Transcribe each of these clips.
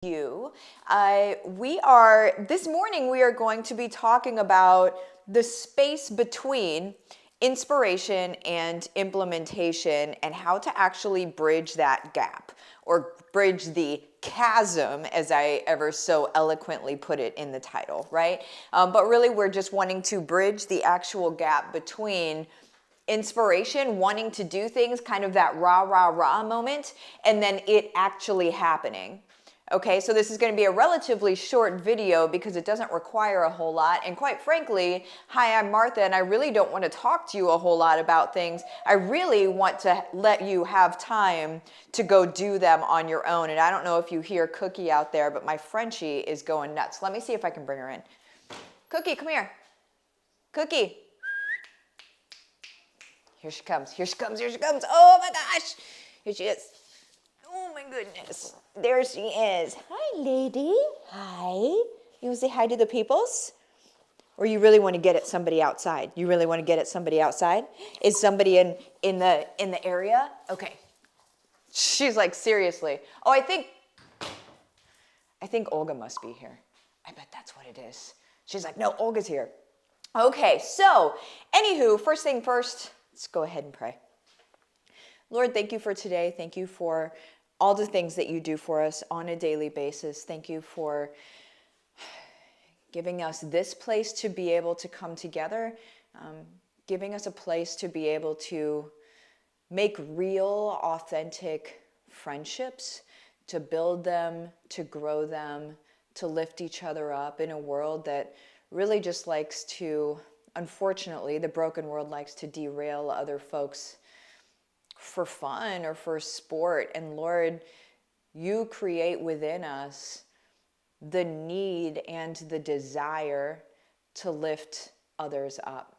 you. This morning we are going to be talking about the space between inspiration and implementation and how to actually bridge that gap or bridge the chasm, as I ever so eloquently put it in the title, right? But really we're just wanting to bridge the actual gap between inspiration, wanting to do things, kind of that rah, rah, rah moment, and then it actually happening. Okay, so this is going to be a relatively short video because it doesn't require a whole lot. And quite frankly, hi, I'm Martha, and I really don't want to talk to you a whole lot about things. I really want to let you have time to go do them on your own. And I don't know if you hear Cookie out there, but my Frenchie is going nuts. Let me see if I can bring her in. Cookie, come here. Cookie. Here she comes, here she comes, here she comes. Oh my gosh, here she is. Oh my goodness, there she is. Hi, lady. Hi. You want to say hi to the peoples? Or you really want to get at somebody outside? You really want to get at somebody outside? Is somebody in the area? Okay. She's like, seriously. Oh, I think Olga must be here. I bet that's what it is. She's like, no, Olga's here. Okay, so anywho, first thing first, let's go ahead and pray. Lord, thank you for today. Thank you for all the things that you do for us on a daily basis. Thank you for giving us this place to be able to come together, giving us a place to be able to make real, authentic friendships, to build them, to grow them, to lift each other up in a world that really just likes to, unfortunately, the broken world likes to derail other folks for fun or for sport. And Lord, you create within us the need and the desire to lift others up.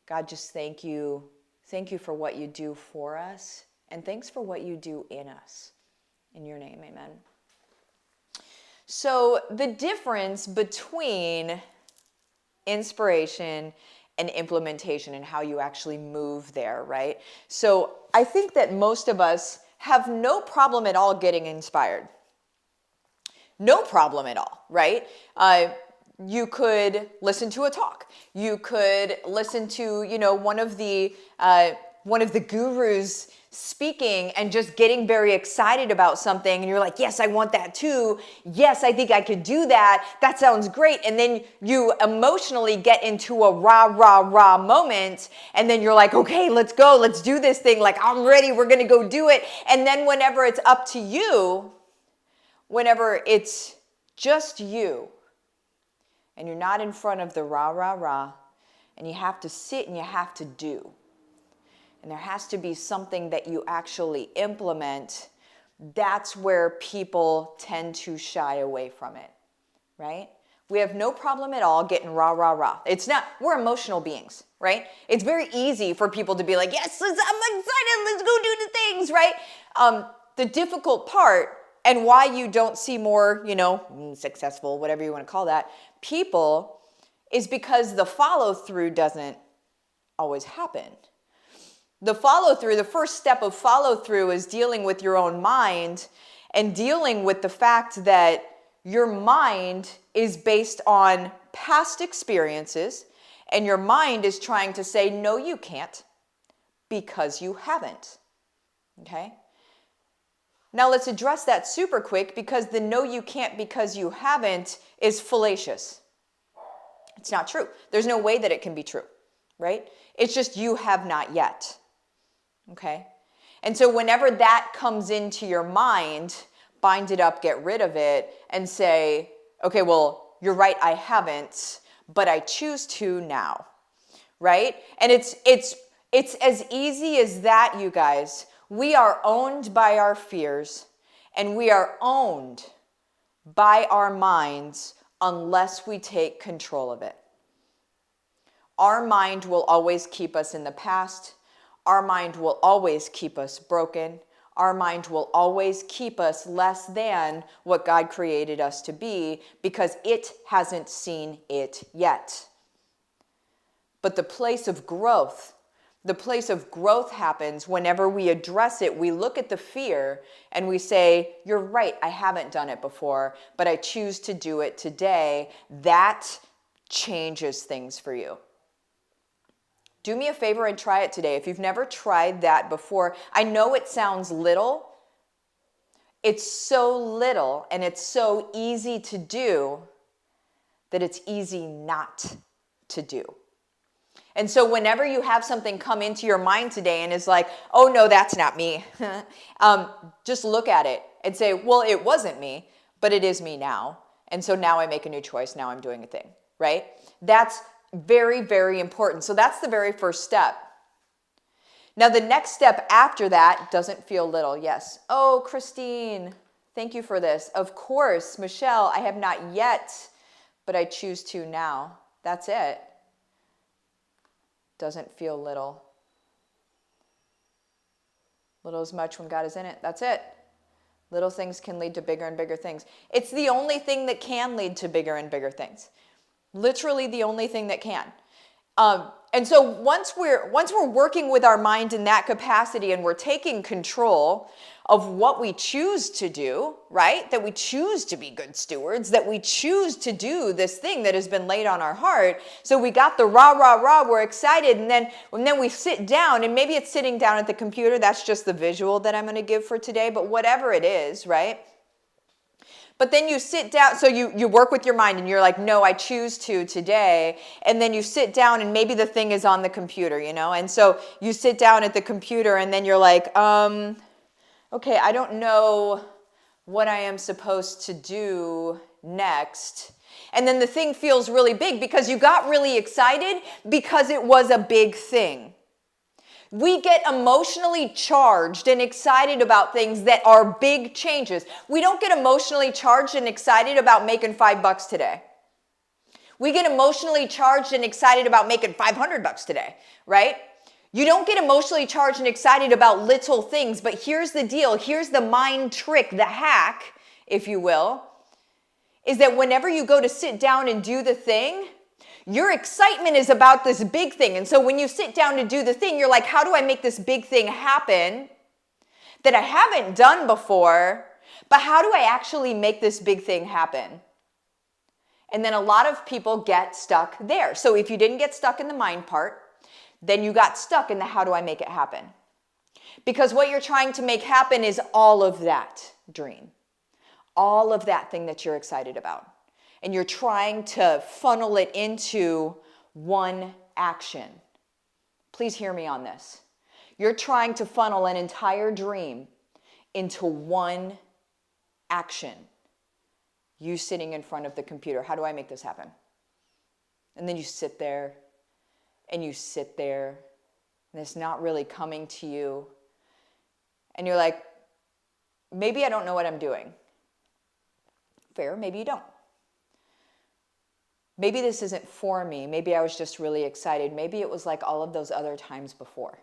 God, just thank you. Thank you for what you do for us. And thanks for what you do in us. In your name, amen. So the difference between inspiration and implementation and how you actually move there, right? So I think that most of us have no problem at all getting inspired. No problem at all, right? You could listen to a talk. You could listen to, one of the gurus speaking and just getting very excited about something, and you're like, yes, I want that too. Yes, I think I could do that. That sounds great. And then you emotionally get into a rah, rah, rah moment, and then you're like, okay, let's go, let's do this thing. Like, I'm ready, we're gonna go do it. And then whenever it's up to you, whenever it's just you, and you're not in front of the rah, rah, rah, and you have to sit and you have to do, and there has to be something that you actually implement, that's where people tend to shy away from it, right? We have no problem at all getting rah, rah, rah. It's not, we're emotional beings, right? It's very easy for people to be like, yes, I'm excited, let's go do the things, right? The difficult part, and why you don't see more, successful, whatever you want to call that, people, is because the follow-through doesn't always happen. The follow-through, the first step of follow-through is dealing with your own mind and dealing with the fact that your mind is based on past experiences, and your mind is trying to say, no, you can't, because you haven't, okay? Now let's address that super quick, because the no, you can't because you haven't is fallacious. It's not true. There's no way that it can be true, right? It's just you have not yet. Okay? And so whenever that comes into your mind, bind it up, get rid of it, and say, okay, well, you're right, I haven't, but I choose to now, right? And it's as easy as that, you guys. We are owned by our fears, and we are owned by our minds unless we take control of it. Our mind will always keep us in the past. Our mind will always keep us broken. Our mind will always keep us less than what God created us to be, because it hasn't seen it yet. But the place of growth, the place of growth happens whenever we address it. We look at the fear and we say, you're right, I haven't done it before, but I choose to do it today. That changes things for you. Do me a favor and try it today. If you've never tried that before, I know it sounds little. It's so little and it's so easy to do that it's easy not to do. And so whenever you have something come into your mind today and is like, oh no, that's not me, just look at it and say, well, it wasn't me, but it is me now. And so now I make a new choice. Now I'm doing a thing, right? That's very, very important. So that's the very first step. Now the next step after that doesn't feel little. Yes. Oh, Christine, thank you for this. Of course, Michelle, I have not yet, but I choose to now. That's it. Doesn't feel little. Little as much when God is in it. That's it. Little things can lead to bigger and bigger things. It's the only thing that can lead to bigger and bigger things. Literally the only thing that can. And so once we're working with our mind in that capacity and we're taking control of what we choose to do, right? That we choose to be good stewards, that we choose to do this thing that has been laid on our heart. So we got the rah, rah, rah, we're excited. And then we sit down, and maybe it's sitting down at the computer. That's just the visual that I'm going to give for today, but whatever it is, right? But then you sit down, so you work with your mind and you're like, no, I choose to today. And then you sit down and maybe the thing is on the computer, you know? And so you sit down at the computer and then you're like, okay, I don't know what I am supposed to do next. And then the thing feels really big because you got really excited because it was a big thing. We get emotionally charged and excited about things that are big changes. We don't get emotionally charged and excited about making $5 today. We get emotionally charged and excited about making $500 today, right? You don't get emotionally charged and excited about little things, but here's the deal. Here's the mind trick, the hack, if you will, is that whenever you go to sit down and do the thing, your excitement is about this big thing. And so when you sit down to do the thing, you're like, how do I make this big thing happen that I haven't done before, but how do I actually make this big thing happen? And then a lot of people get stuck there. So if you didn't get stuck in the mind part, then you got stuck in the how do I make it happen? Because what you're trying to make happen is all of that dream, all of that thing that you're excited about. And you're trying to funnel it into one action. Please hear me on this. You're trying to funnel an entire dream into one action. You sitting in front of the computer. How do I make this happen? And then you sit there and you sit there and it's not really coming to you. And you're like, maybe I don't know what I'm doing. Fair, maybe you don't. Maybe this isn't for me. Maybe I was just really excited. Maybe it was like all of those other times before.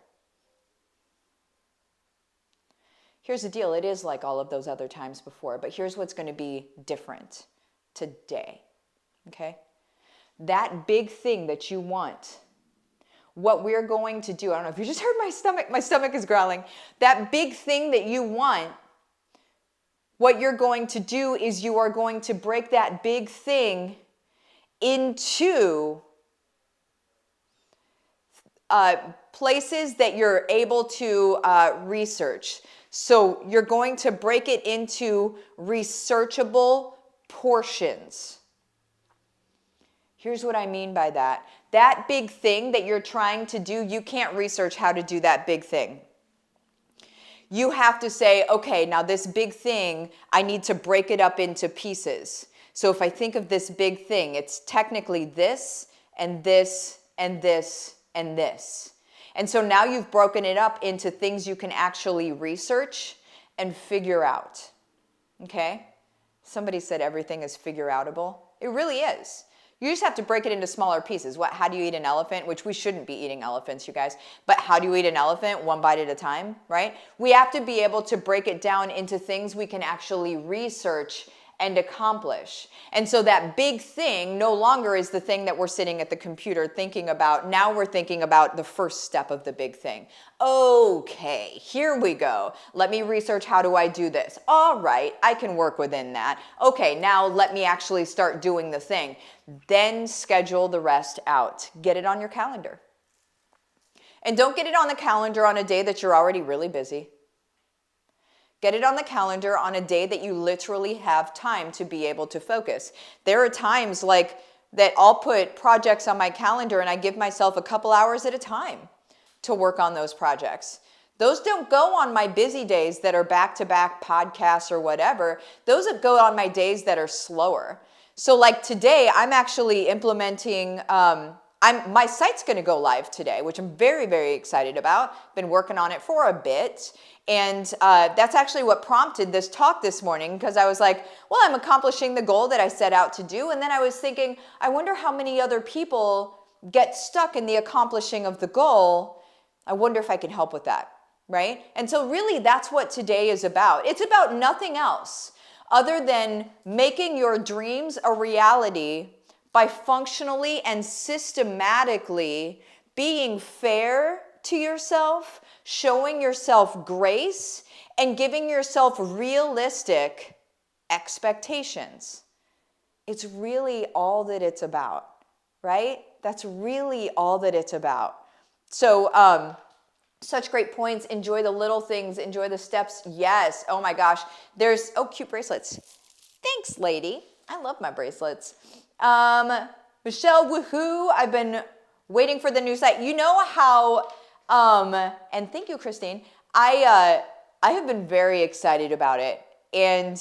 Here's the deal. It is like all of those other times before, but here's what's going to be different today, okay? That big thing that you want, what we're going to do, I don't know if you just heard my stomach is growling. That big thing that you want, what you're going to do is you are going to break that big thing into places that you're able to research. So you're going to break it into researchable portions. Here's what I mean by that. That big thing that you're trying to do, you can't research how to do that big thing. You have to say, okay, now this big thing, I need to break it up into pieces. So if I think of this big thing, it's technically this and this and this and this. And so now you've broken it up into things you can actually research and figure out. Okay? Somebody said everything is figure-outable. It really is. You just have to break it into smaller pieces. How do you eat an elephant? Which we shouldn't be eating elephants, you guys. But how do you eat an elephant? One bite at a time, right? We have to be able to break it down into things we can actually research and accomplish. And so that big thing no longer is the thing that we're sitting at the computer thinking about. Now we're thinking about the first step of the big thing. Okay, here we go. Let me research, how do I do this? All right, I can work within that. Okay, now let me actually start doing the thing. Then schedule the rest out. Get it on your calendar. And don't get it on the calendar on a day that you're already really busy. Get it on the calendar on a day that you literally have time to be able to focus. There are times like that I'll put projects on my calendar and I give myself a couple hours at a time to work on those projects. Those don't go on my busy days that are back-to-back podcasts or whatever. Those go on my days that are slower. So like today, I'm actually implementing, my site's going to go live today, which I'm very, very excited about. Been working on it for a bit. And that's actually what prompted this talk this morning, because I was like, well, I'm accomplishing the goal that I set out to do. And then I was thinking, I wonder how many other people get stuck in the accomplishing of the goal. I wonder if I can help with that, right? And so really that's what today is about. It's about nothing else other than making your dreams a reality by functionally and systematically being fair to yourself, showing yourself grace, and giving yourself realistic expectations. It's really all that it's about, right? That's really all that it's about. So, such great points. Enjoy the little things. Enjoy the steps. Yes. Oh my gosh. There's, cute bracelets. Thanks, lady. I love my bracelets. Michelle, woohoo. I've been waiting for the new site. You know how, and thank you, Christine. I have been very excited about it. And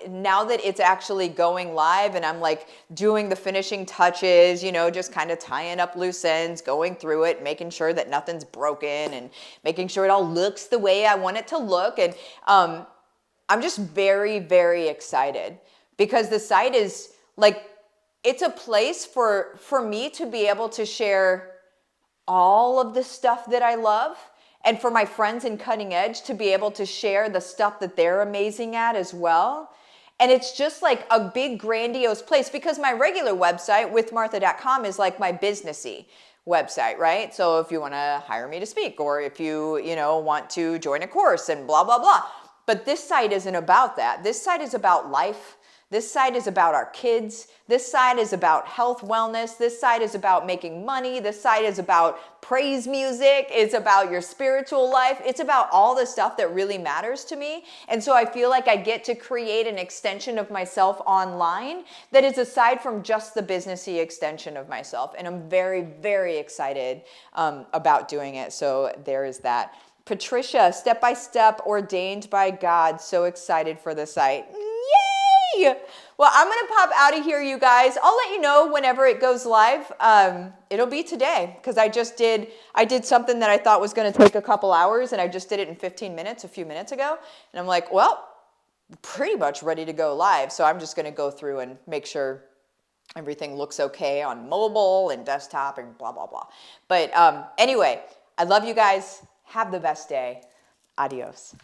now that it's actually going live and I'm like doing the finishing touches, just kind of tying up loose ends, going through it, making sure that nothing's broken and making sure it all looks the way I want it to look. And, I'm just very, very excited because the site is like, it's a place for me to be able to share all of the stuff that I love, and for my friends in Cutting Edge to be able to share the stuff that they're amazing at as well. And it's just like a big grandiose place, because my regular website withmartha.com is like my businessy website, right? So if you want to hire me to speak, or if you want to join a course and blah, blah, blah. But this site isn't about that. This site is about life. This site is about our kids. This site is about health, wellness. This site is about making money. This site is about praise music. It's about your spiritual life. It's about all the stuff that really matters to me. And so I feel like I get to create an extension of myself online that is aside from just the businessy extension of myself. And I'm very, very excited about doing it. So there is that. Patricia, step by step, ordained by God. So excited for the site. Yay! Well, I'm going to pop out of here, you guys. I'll let you know whenever it goes live. It'll be today, because I did something that I thought was going to take a couple hours, and I just did it in 15 minutes a few minutes ago. And I'm like, well, pretty much ready to go live. So I'm just going to go through and make sure everything looks okay on mobile and desktop and blah, blah, blah. But anyway, I love you guys. Have the best day. Adios.